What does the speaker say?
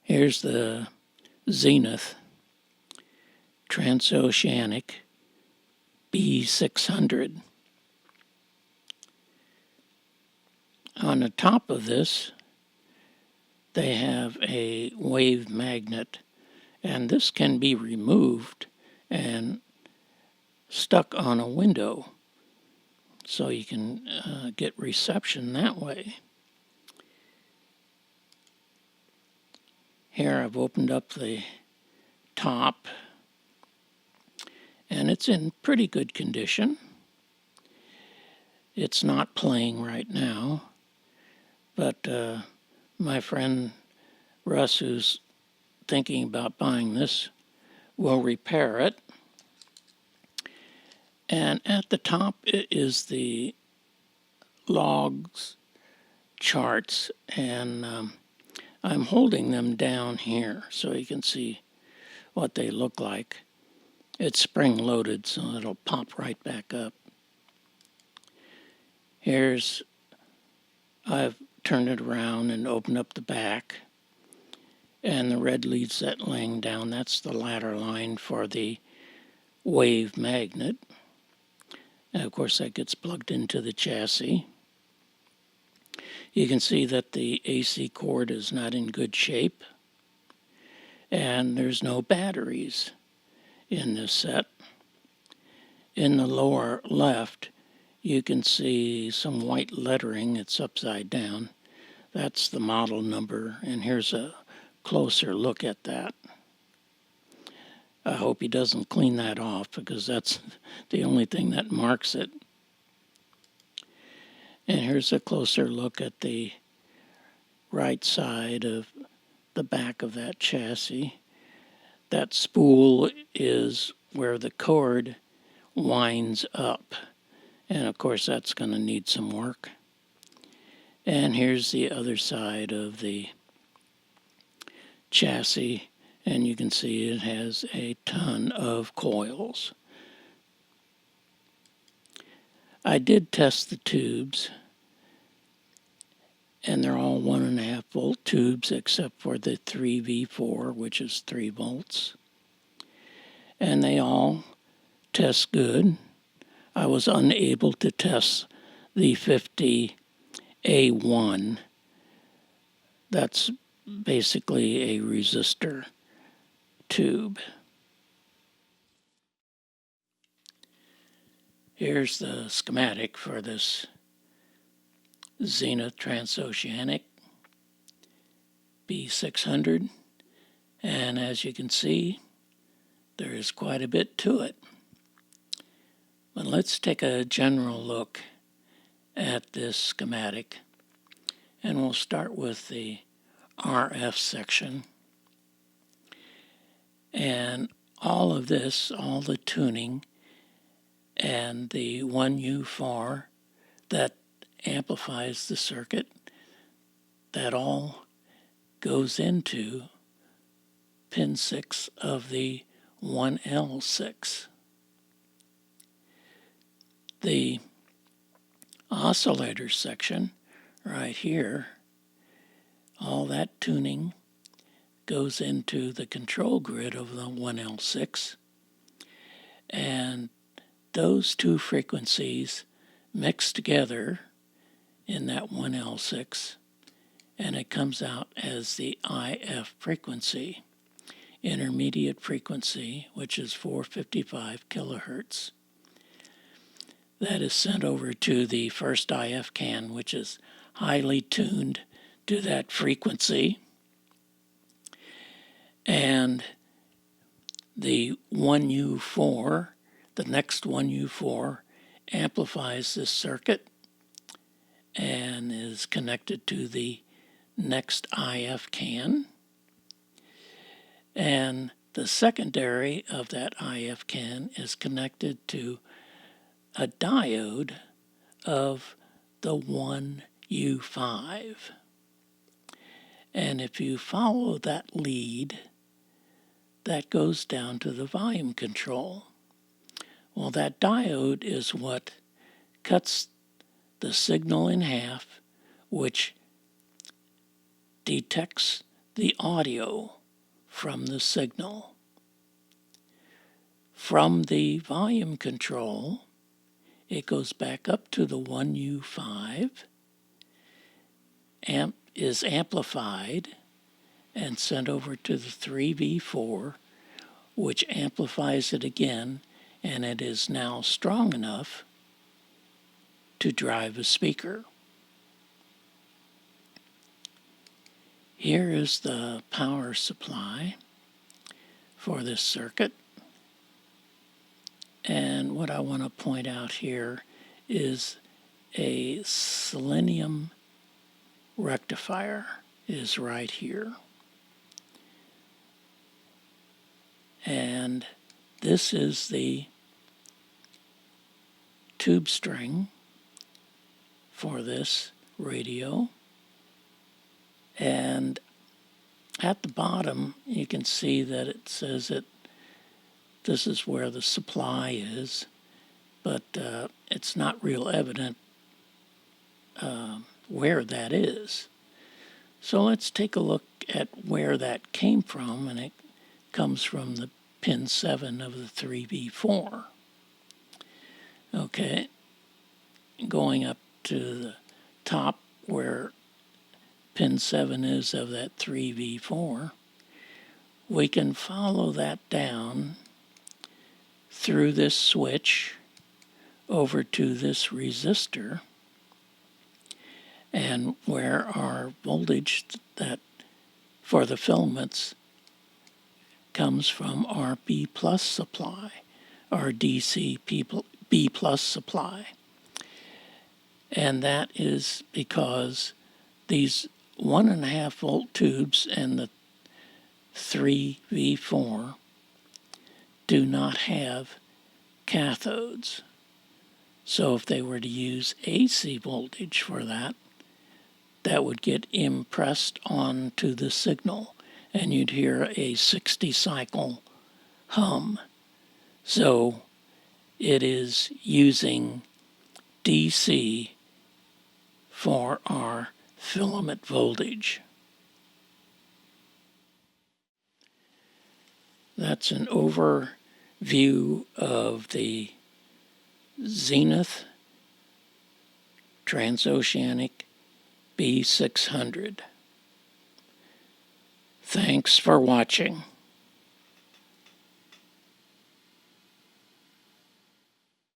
Here's the Zenith Trans-Oceanic B600. On the top of this, they have a wave magnet, and this can be removed and stuck on a window, so you can get reception that way. Here I've opened up the top, and it's in pretty good condition. It's not playing right now, but my friend Russ, who's thinking about buying this, will repair it. And at the top is the logs, charts, and I'm holding them down here so you can see what they look like. It's spring-loaded, so it'll pop right back up. I've turned it around and opened up the back, and the red lead set laying down, that's the ladder line for the wave magnet. And of course that gets plugged into the chassis. You can see that the AC cord is not in good shape, and there's no batteries in this set. In the lower left, you can see some white lettering. It's upside down. That's the model number, and here's a closer look at that. I hope he doesn't clean that off, because that's the only thing that marks it. And here's a closer look at the right side of the back of that chassis. That spool is where the cord winds up. And of course that's going to need some work. And here's the other side of the chassis. And you can see it has a ton of coils. I did test the tubes, and they're all 1.5 volt tubes except for the 3V4, which is 3 volts. And they all test good. I was unable to test the 50A1. That's basically a resistor tube. Here's the schematic for this Zenith Trans-Oceanic B600, and as you can see, there is quite a bit to it. But let's take a general look at this schematic, and we'll start with the RF section. And all of this, all the tuning, and the 1U4 that amplifies the circuit, that all goes into pin 6 of the 1L6. The oscillator section right here, all that tuning goes into the control grid of the 1L6, and those two frequencies mix together in that 1L6, and it comes out as the IF frequency, intermediate frequency, which is 455 kilohertz. That is sent over to the first IF can, which is highly tuned to that frequency. And the 1U4, the next 1U4, amplifies this circuit and is connected to the next IF can. And the secondary of that IF can is connected to a diode of the 1U5. And if you follow that lead, that goes down to the volume control. Well, that diode is what cuts the signal in half, which detects the audio from the signal. From the volume control, it goes back up to the 1U5, is amplified and sent over to the 3V4, which amplifies it again, and it is now strong enough to drive a speaker. Here is the power supply for this circuit. And what I want to point out here is a selenium rectifier is right here. And this is the tube string for this radio. And at the bottom, you can see that it says that this is where the supply is, but it's not real evident where that is. So let's take a look at where that came from, and it comes from the pin 7 of the 3V4. Okay, going up to the top where pin 7 is of that 3V4, we can follow that down through this switch over to this resistor, and where our voltage that for the filaments comes from our B plus supply, our DC B plus supply. And that is because these 1.5 volt tubes and the 3V4 do not have cathodes. So if they were to use AC voltage for that, that would get impressed onto the signal, and you'd hear a 60 cycle hum. So it is using DC for our filament voltage. That's an overview of the Zenith Trans-Oceanic B600. Thanks for watching.